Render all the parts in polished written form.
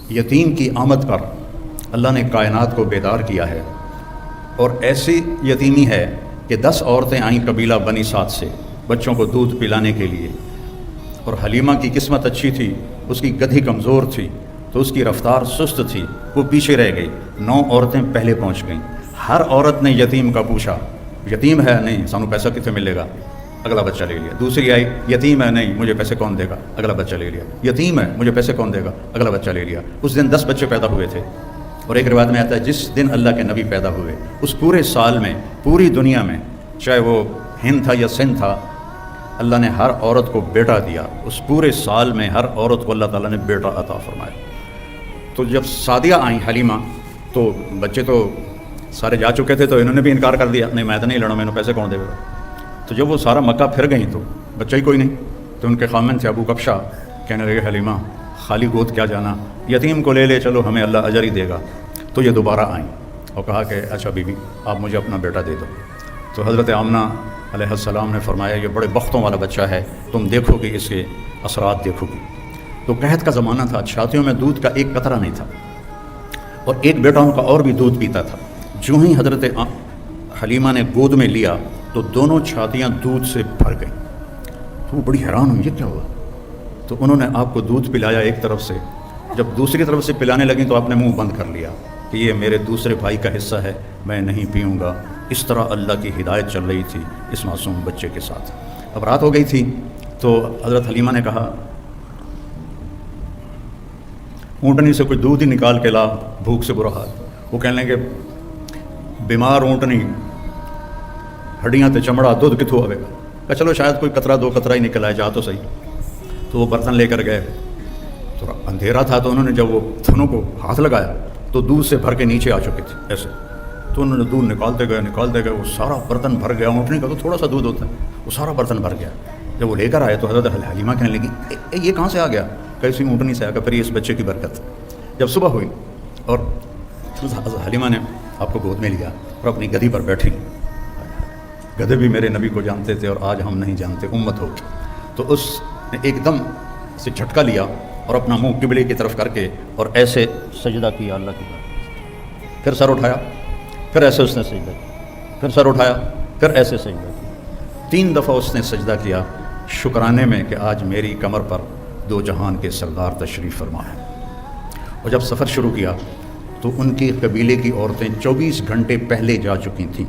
یتیم کی آمد پر اللہ نے کائنات کو بیدار کیا ہے، اور ایسی یتیمی ہے کہ 10 عورتیں آئیں قبیلہ بنی سعد سے بچوں کو دودھ پلانے کے لیے، اور حلیمہ کی قسمت اچھی تھی، اس کی گدھی کمزور تھی تو اس کی رفتار سست تھی، وہ پیچھے رہ گئی، 9 عورتیں پہلے پہنچ گئیں۔ ہر عورت نے یتیم کا پوچھا، یتیم ہے؟ نہیں، سانو پیسہ کتنے ملے گا؟ اگلا بچہ لے لیا۔ دوسری آئی، یتیم ہے؟ نہیں، مجھے پیسے کون دے گا؟ اگلا بچہ لے لیا۔ یتیم ہے؟ مجھے پیسے کون دے گا؟ اگلا بچہ لے لیا۔ اس دن 10 بچے پیدا ہوئے تھے، اور ایک روایت میں آتا ہے جس دن اللہ کے نبی پیدا ہوئے اس پورے سال میں پوری دنیا میں، چاہے وہ ہند تھا یا سندھ تھا، اللہ نے ہر عورت کو بیٹا دیا۔ اس پورے سال میں ہر عورت کو اللہ تعالیٰ نے بیٹا عطا فرمایا۔ تو جب سعدیہ آئیں حلیمہ، تو بچے تو سارے جا چکے تھے، تو انہوں نے بھی انکار کر دیا، نہیں میں تو نہیں لڑوں، میں نے پیسے کون دے گا؟ تو جب وہ سارا مکہ پھر گئیں تو بچہ ہی کوئی نہیں، تو ان کے خامن تھے ابو کبشہ، کہنے لگے حلیمہ خالی گود کیا جانا، یتیم کو لے لے چلو، ہمیں اللہ اجر ہی دے گا۔ تو یہ دوبارہ آئیں اور کہا کہ اچھا بی بی آپ مجھے اپنا بیٹا دے دو۔ تو حضرت آمنہ علیہ السلام نے فرمایا یہ بڑے بختوں والا بچہ ہے، تم دیکھو گے اس کے اثرات دیکھو گی۔ تو قحط کا زمانہ تھا، چھاتیوں میں دودھ کا ایک قطرہ نہیں تھا، اور ایک بیٹا ان کا اور بھی دودھ پیتا تھا۔ جو ہی حضرت حلیمہ نے گود میں لیا تو دونوں چھاتیاں دودھ سے بھر گئیں۔ تو وہ بڑی حیران ہوئی، یہ کیا ہوا؟ تو انہوں نے آپ کو دودھ پلایا ایک طرف سے، جب دوسری طرف سے پلانے لگیں تو آپ نے منہ بند کر لیا کہ یہ میرے دوسرے بھائی کا حصہ ہے، میں نہیں پیوں گا۔ اس طرح اللہ کی ہدایت چل رہی تھی اس معصوم بچے کے ساتھ۔ اب رات ہو گئی تھی تو حضرت حلیمہ نے کہا اونٹنی سے کوئی دودھ ہی نکال کے لا، بھوک سے برا حال۔ وہ کہنے لگے بیمار اونٹنی ہڈیاں تے چمڑا دودھ کتوں آئے گا؟ کہ چلو شاید کوئی قطرہ 2 قطرہ ہی نکل آئے، جا تو صحیح۔ تو وہ برتن لے کر گئے، تو اندھیرا تھا، تو انہوں نے جب وہ تھنوں کو ہاتھ لگایا تو دودھ سے بھر کے نیچے آ چکے تھے ایسے، تو انہوں نے دودھ نکالتے گئے، وہ سارا برتن بھر گیا۔ اونٹنی کا تو تھوڑا سا دودھ ہوتا ہے، وہ سارا برتن بھر گیا۔ جب وہ لے کر آئے تو حضرت حلیمہ کہنے لگی یہ کہاں سے آ گیا؟ کیسی اونٹنی سے آ گیا؟ پھر یہ اس بچے کی برکت۔ جب صبح ہوئی اور حضرت حلیمہ نے آپ کو گود میں لیا اور اپنی گدھی پر بیٹھی، گدھے بھی میرے نبی کو جانتے تھے اور آج ہم نہیں جانتے امت ہو، تو اس نے ایک دم سے جھٹکا لیا اور اپنا منہ قبلے کی طرف کر کے اور ایسے سجدہ کیا اللہ کی بات، پھر سر اٹھایا، پھر ایسے اس نے سجدہ کیا، پھر سر اٹھایا، پھر ایسے سجدہ کیا۔ 3 دفعہ اس نے سجدہ کیا شکرانے میں کہ آج میری کمر پر 2 جہان کے سردار تشریف فرما ہے۔ اور جب سفر شروع کیا تو ان کی قبیلے کی عورتیں 24 گھنٹے پہلے جا چکی تھیں،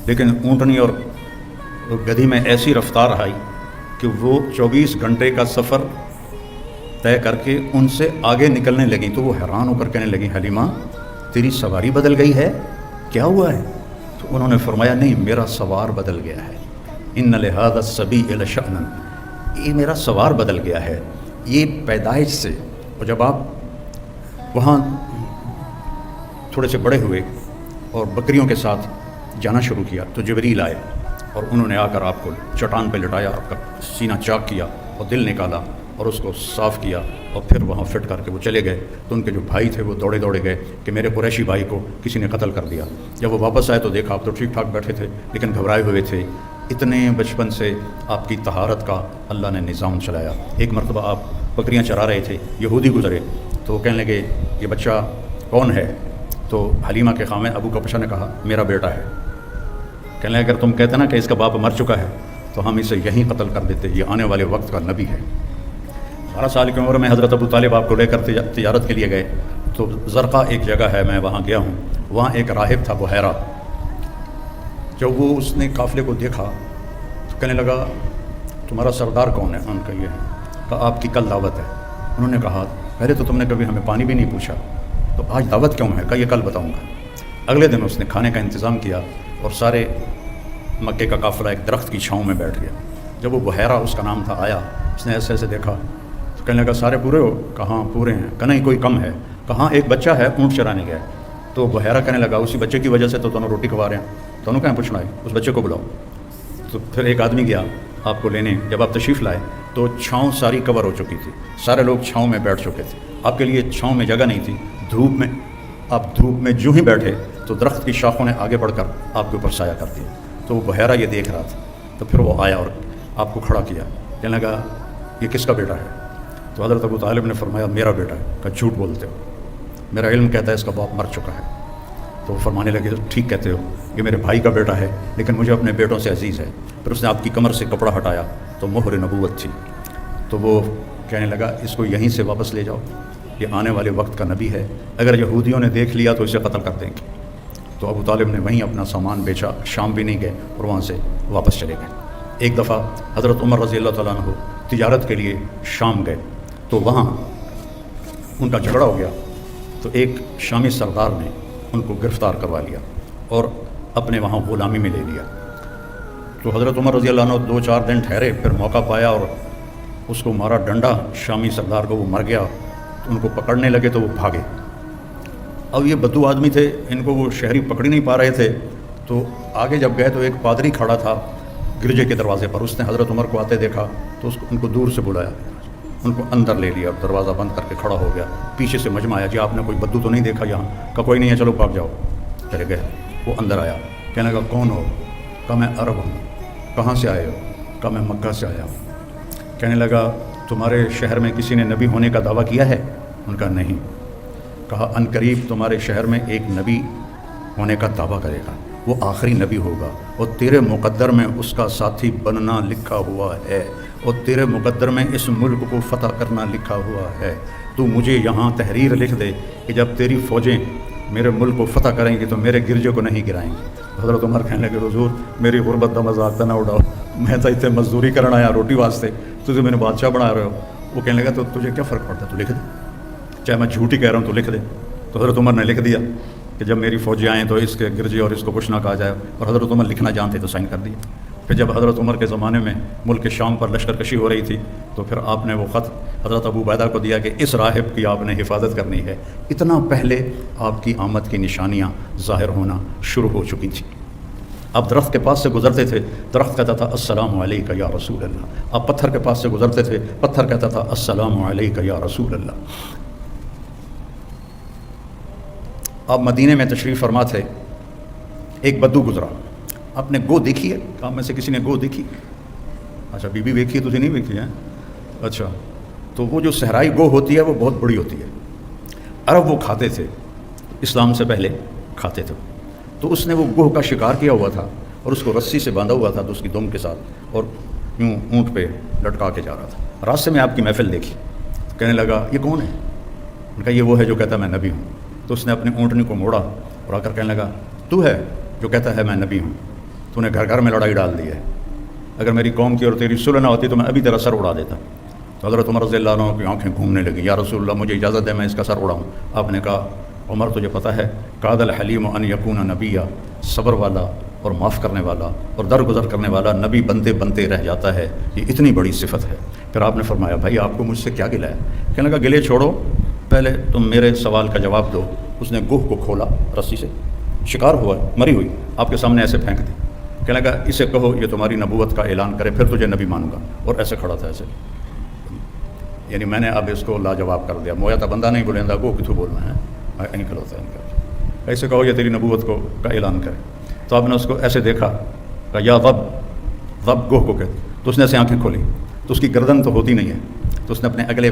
لیکن اونٹنی اور گدھی میں ایسی رفتار آئی کہ وہ 24 گھنٹے کا سفر طے کر کے ان سے آگے نکلنے لگیں۔ تو وہ حیران ہو کر کہنے لگیں حلیمہ تیری سواری بدل گئی ہے، کیا ہوا ہے؟ تو انہوں نے فرمایا نہیں، میرا سوار بدل گیا ہے، ان لہذا الصبی لشأن، یہ میرا سوار بدل گیا ہے، یہ پیدائش سے۔ اور جب آپ وہاں تھوڑے سے بڑے ہوئے اور بکریوں کے ساتھ جانا شروع کیا تو جبریل آئے اور انہوں نے آ کر آپ کو چٹان پہ لٹایا، آپ کا سینہ چاک کیا اور دل نکالا اور اس کو صاف کیا، اور پھر وہاں فٹ کر کے وہ چلے گئے۔ تو ان کے جو بھائی تھے وہ دوڑے گئے کہ میرے قریشی بھائی کو کسی نے قتل کر دیا۔ جب وہ واپس آئے تو دیکھا آپ تو ٹھیک ٹھاک بیٹھے تھے لیکن گھبرائے ہوئے تھے۔ اتنے بچپن سے آپ کی طہارت کا اللہ نے نظام چلایا۔ ایک مرتبہ آپ بکریاں چرا رہے تھے، یہودی گزرے تو وہ کہنے لگے یہ بچہ کون ہے؟ تو حلیمہ کے خامن ابو کبشہ نے کہا میرا بیٹا ہے۔ کہنے لگے اگر تم کہتے نا کہ اس کا باپ مر چکا ہے تو ہم اسے یہیں قتل کر دیتے، یہ آنے والے وقت کا نبی ہے۔ 12 سال کی عمر میں حضرت ابو طالب آپ کو لے کر تجارت کے لیے گئے تو زرقہ ایک جگہ ہے، میں وہاں گیا ہوں، وہاں ایک راہب تھا بحیرہ۔ جب وہ اس نے قافلے کو دیکھا تو کہنے لگا تمہارا سردار کون ہے؟ ان کا یہ ہے۔ کہا آپ کی کل دعوت ہے۔ انہوں نے کہا پہلے تو تم نے کبھی ہمیں پانی بھی نہیں پوچھا، تو آج دعوت کیوں ہے؟ کہا یہ کل بتاؤں گا۔ اگلے دن اس نے کھانے کا انتظام کیا اور سارے مکے کا قافلہ ایک درخت کی چھاؤں میں بیٹھ گیا۔ جب وہ بحیرہ اس کا نام تھا آیا، اس نے ایسے ایسے دیکھا تو کہنے لگا سارے پورے ہو؟ کہاں پورے ہیں؟ کہ نہیں کوئی کم ہے؟ کہاں ایک بچہ ہے اونٹ چرانے گیا۔ تو بحیرہ کہنے لگا اسی بچے کی وجہ سے تو دونوں روٹی کھوا رہے ہیں، دونوں کہیں پوچھنا ہے، اس بچے کو بلاؤ۔ تو پھر ایک آدمی گیا آپ کو لینے، جب آپ تشریف لائے تو چھاؤں ساری کور ہو چکی تھی، سارے لوگ چھاؤں میں بیٹھ چکے تھے، آپ کے لیے چھاؤں میں جگہ نہیں تھی۔ دھوپ میں آپ دھوپ میں جو ہی بیٹھے تو درخت کی شاخوں نے آگے بڑھ کر آپ کے اوپر سایہ کر دیا۔ تو وہ بحیرہ یہ دیکھ رہا تھا، تو پھر وہ آیا اور آپ کو کھڑا کیا، کہنے لگا یہ کس کا بیٹا ہے؟ تو حضرت ابو طالب نے فرمایا میرا بیٹا ہے۔ کہا جھوٹ بولتے ہو، میرا علم کہتا ہے اس کا باپ مر چکا ہے۔ تو وہ فرمانے لگے ٹھیک کہتے ہو، یہ میرے بھائی کا بیٹا ہے لیکن مجھے اپنے بیٹوں سے عزیز ہے۔ پھر اس نے آپ کی کمر سے کپڑا ہٹایا تو مہر نبوت تھی، تو وہ کہنے لگا اس کو یہیں سے واپس لے جاؤ، یہ آنے والے وقت کا نبی ہے، اگر یہودیوں نے دیکھ لیا تو اسے قتل کر دیں گے۔ تو ابو طالب نے وہیں اپنا سامان بیچا، شام بھی نہیں گئے اور وہاں سے واپس چلے گئے۔ ایک دفعہ حضرت عمر رضی اللہ تعالیٰ عنہ تجارت کے لیے شام گئے تو وہاں ان کا جھگڑا ہو گیا، تو ایک شامی سردار نے ان کو گرفتار کروا لیا اور اپنے وہاں غلامی میں لے لیا۔ تو حضرت عمر رضی اللہ عنہ 2-4 دن ٹھہرے، پھر موقع پایا اور اس کو مارا ڈنڈا شامی سردار کو، وہ مر گیا۔ تو ان کو پکڑنے لگے تو وہ بھاگے۔ اب یہ بدو آدمی تھے، ان کو وہ شہری پکڑ ہی نہیں پا رہے تھے، تو آگے جب گئے تو ایک پادری کھڑا تھا گرجے کے دروازے پر، اس نے حضرت عمر کو آتے دیکھا تو ان کو دور سے بلایا، ان کو اندر لے لیا، دروازہ بند کر کے کھڑا ہو گیا۔ پیچھے سے مجمع آیا، جی آپ نے کوئی بدو تو نہیں دیکھا یہاں؟ کہا کوئی نہیں ہے، چلو بھاگ جاؤ۔ چلے گئے، وہ اندر آیا، کہنے لگا کون ہو؟ کہا میں عرب ہوں۔ کہاں سے آئے ہو؟ کہا میں مکہ سے آیا ہوں۔ کہنے لگا تمہارے شہر میں کسی نے نبی ہونے کا دعویٰ کیا ہے؟ ان کا نہیں۔ کہا ان قریب تمہارے شہر میں ایک نبی ہونے کا دعویٰ کرے گا، وہ آخری نبی ہوگا اور تیرے مقدر میں اس کا ساتھی بننا لکھا ہوا ہے، اور تیرے مقدر میں اس ملک کو فتح کرنا لکھا ہوا ہے۔ تو مجھے یہاں تحریر لکھ دے کہ جب تیری فوجیں میرے ملک کو فتح کریں گی تو میرے گرجے کو نہیں گرائیں گی۔ حضرت عمر کہنے لگے حضور میری غربت کا مذاق نہ اڑاؤ، میں تو اتنے مزدوری کرنا آیا روٹی واسطے، تجھے میں نے بادشاہ بنا رہے ہو۔ وہ کہنے لگا تو تجھے کیا فرق پڑتا ہے، تو لکھ دے، چاہے میں جھوٹی کہہ رہا ہوں تو لکھ دے۔ تو حضرت عمر نے لکھ دیا کہ جب میری فوجیں آئیں تو اس کے گرجے اور اس کو کچھ نہ کہا جائے، اور حضرت عمر لکھنا جانتے تو سائن کر دیا۔ پھر جب حضرت عمر کے زمانے میں ملک شام پر لشکر کشی ہو رہی تھی تو پھر آپ نے وہ خط حضرت ابو عبیدہ کو دیا کہ اس راہب کی آپ نے حفاظت کرنی ہے۔ اتنا پہلے آپ کی آمد کی نشانیاں ظاہر ہونا شروع ہو چکی تھیں۔ آپ درخت کے پاس سے گزرتے تھے، درخت کہتا تھا السلام علیکہ یا رسول اللہ۔ آپ پتھر کے پاس سے گزرتے تھے، پتھر کہتا تھا السلام علیکہ یا رسول اللہ۔ آپ مدینے میں تشریف فرما تھے، ایک بدو گزرا، آپ نے گو دیکھی ہے؟ آپ میں سے کسی نے گو دیکھی؟ اچھا بی بی دیکھی ہے، تجھے نہیں دیکھی ہے؟ اچھا، تو وہ جو صحرائی گو ہوتی ہے وہ بہت بڑی ہوتی ہے، عرب وہ کھاتے تھے، اسلام سے پہلے کھاتے تھے۔ تو اس نے وہ گوہ کا شکار کیا ہوا تھا اور اس کو رسی سے باندھا ہوا تھا تو اس کی دم کے ساتھ، اور یوں اونٹ پہ لٹکا کے جا رہا تھا۔ راستے میں آپ کی محفل دیکھی، کہنے لگا یہ کون ہے؟ ان کا یہ وہ ہے جو کہتا ہے میں نبی ہوں۔ تو اس نے اپنے اونٹنی کو موڑا اور آ کر کہنے لگا تو ہے جو کہتا ہے میں نبی ہوں، تو نے گھر گھر میں لڑائی ڈال دی ہے، اگر میری قوم کی اور تیری صلح نہ ہوتی تو میں ابھی تیرا سر اڑا دیتا۔ تو حضرت عمر رضی اللہ عنہ کی آنکھیں گھومنے لگی، یا رسول اللہ مجھے اجازت ہے میں اس کا سر اڑاؤں۔ آپ نے کہا عمر تجھے پتہ ہے قاد الحلیم ان یکون نبیا، صبر والا اور معاف کرنے والا اور درگزر کرنے والا نبی بنتے بنتے رہ جاتا ہے، یہ اتنی بڑی صفت ہے۔ پھر آپ نے فرمایا بھائی آپ کو مجھ سے کیا گلہ ہے؟ کہنے لگا گلے چھوڑو، پہلے تم میرے سوال کا جواب دو۔ اس نے گوہ کو کھولا رسی سے، شکار ہوا مری ہوئی آپ کے سامنے ایسے پھینک دی، کہنے لگا اسے کہو یہ تمہاری نبوت کا اعلان کرے پھر تجھے نبی مانوں گا، اور ایسے کھڑا تھا ایسے، یعنی میں نے اب اس کو لاجواب کر دیا، مویا تھا بندہ نہیں بولیندا گو کتوں بولنا ہے نہیں کھلوتا ہے، ایسے کہو یہ تیری نبوت کو کا اعلان کرے۔ تو آپ نے اس کو ایسے دیکھا، کہا یا رب گوہ کو کہتے، تو اس نے ایسے آنکھیں کھولی تو اس کی گردن تو ہوتی نہیں ہے، تو اس نے اپنے اگلے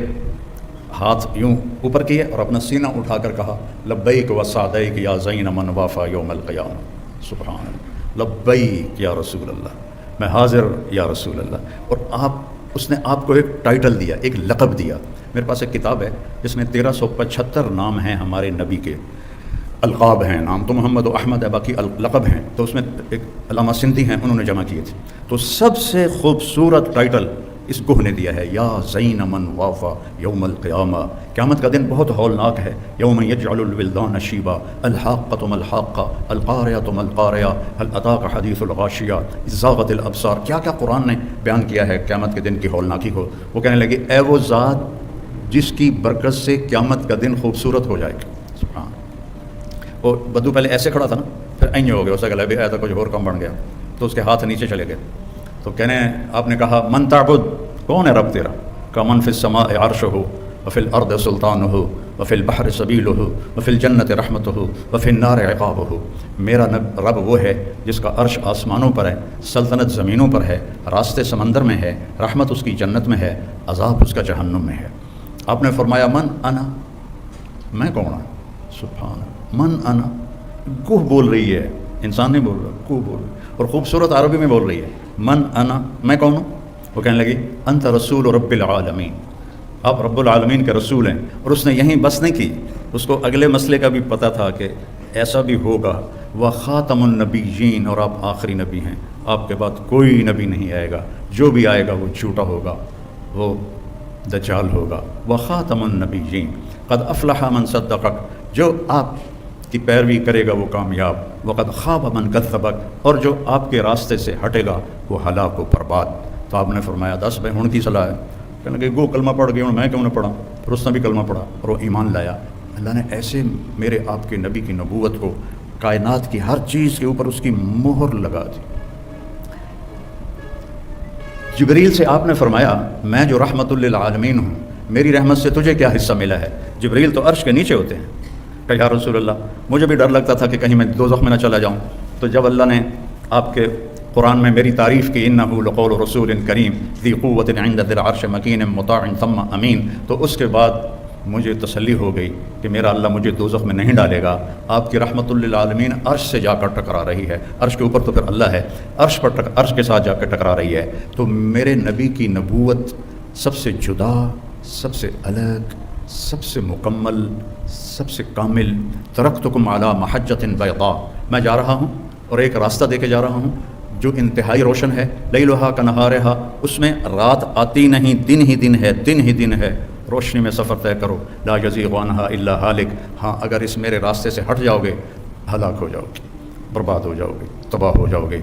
ہاتھ یوں اوپر کیے اور اپنا سینہ اٹھا کر کہا لبیک و سعدیک یا زین من وافا یوم القیامہ، سبحان اللہ، لبیک یا رسول اللہ، میں حاضر یا رسول اللہ۔ اور اس نے آپ کو ایک ٹائٹل دیا، ایک لقب دیا۔ میرے پاس ایک کتاب ہے جس میں 1375 نام ہیں ہمارے نبی کے، القاب ہیں، نام تو محمد و احمد ہے، باقی لقب ہیں، تو اس میں ایک علامہ سندھی ہیں انہوں نے جمع کیے تھے، تو سب سے خوبصورت ٹائٹل اس گوہ نے دیا ہے، یا زین من وافا یوم القیامہ، قیامت کا دن بہت ہولناک ہے، یوم یجعل الولدان شیبا، الحاقۃ ما الحاقہ، القاریۃ ما القاریہ، هل اتاک حدیث الغاشیہ، اذ زاغت الابصار، کیا کیا قرآن نے بیان کیا ہے قیامت کے دن کی ہولناکی کو۔ وہ کہنے لگے اے وہ ذات جس کی برکت سے قیامت کا دن خوبصورت ہو جائے گا، سبحان۔ اور بدو پہلے ایسے کھڑا تھا نا، پھر این ہو گیا، اسے گلا بھی آیا تھا کچھ اور کم بن گیا، تو اس کے ہاتھ نیچے چلے گئے۔ تو کہنے آپ نے کہا من تعبد، کون ہے رب تیرا؟ کہ من فی السماء عرشہ وفی الارض سلطانہ وفی البحر سبیلہ وفی الجنت رحمتہ وفی النار عقابہ، میرا رب وہ ہے جس کا عرش آسمانوں پر ہے، سلطنت زمینوں پر ہے، راستے سمندر میں ہے، رحمت اس کی جنت میں ہے، عذاب اس کا جہنم میں ہے۔ آپ نے فرمایا من انا، میں کون ہوں؟ سبحان اللہ، من انا، کوہ بول رہی ہے، انسان نہیں بول رہا، کوہ بول رہی ہے، اور خوبصورت عربی میں بول رہی ہے، من انا، میں کون ہوں؟ وہ کہنے لگی انت رسول رب العالمین، آپ رب العالمین کے رسول ہیں۔ اور اس نے یہیں بس نہیں کی، اس کو اگلے مسئلے کا بھی پتہ تھا کہ ایسا بھی ہوگا، وخاتم النبیین، اور آپ آخری نبی ہیں، آپ کے بعد کوئی نبی نہیں آئے گا، جو بھی آئے گا وہ جھوٹا ہوگا، وہ دجال ہوگا۔ وخاتم النبیین قد افلح من صدقک، جو آپ کی پیروی کرے گا وہ کامیاب، وقد خاب من کذبک، اور جو آپ کے راستے سے ہٹے گا وہ ہلاک و برباد۔ تو آپ نے فرمایا دس بھائی ہن کی صلاح ہے؟ کہنے لگے گو کلمہ پڑھ گئے، ہوں میں کیوں نہ پڑھا؟ پھر اس نے بھی کلمہ پڑھا اور وہ ایمان لایا۔ اللہ نے ایسے میرے آپ کے نبی کی نبوت کو کائنات کی ہر چیز کے اوپر اس کی مہر لگا دی۔ جبریل سے آپ نے فرمایا میں جو رحمت للعالمین ہوں، میری رحمت سے تجھے کیا حصہ ملا ہے؟ جبریل تو عرش کے نیچے ہوتے ہیں۔ کہ یا رسول اللہ، مجھے بھی ڈر لگتا تھا کہ کہیں میں دوزخ میں نہ چلا جاؤں۔ تو جب اللہ نے آپ کے قرآن میں میری تعریف کی، انہ لقول رسول کریم ذی قوت عند ذی العرش مکین مطاع ثم امین، تو اس کے بعد مجھے تسلی ہو گئی کہ میرا اللہ مجھے دوزخ میں نہیں ڈالے گا۔ آپ کی رحمت للعالمین عرش سے جا کر ٹکرا رہی ہے، عرش کے اوپر تو پھر اللہ ہے، عرش کے ساتھ جا کر ٹکرا رہی ہے۔ تو میرے نبی کی نبوت سب سے جدا، سب سے الگ، سب سے مکمل، سب سے کامل۔ ترکتکم علی محجۃ بیضاء، میں جا رہا ہوں اور ایک راستہ دے کے جا رہا ہوں جو انتہائی روشن ہے، لیلھا کنہارھا، اس میں رات آتی نہیں، دن ہی دن ہے، دن ہی دن ہے، روشنی میں سفر طے کرو، لا یزیغ عنہا الا ہالک، ہاں اگر اس میرے راستے سے ہٹ جاؤ گے ہلاک ہو جاؤ گے، برباد ہو جاؤ گے، تباہ ہو جاؤ گے۔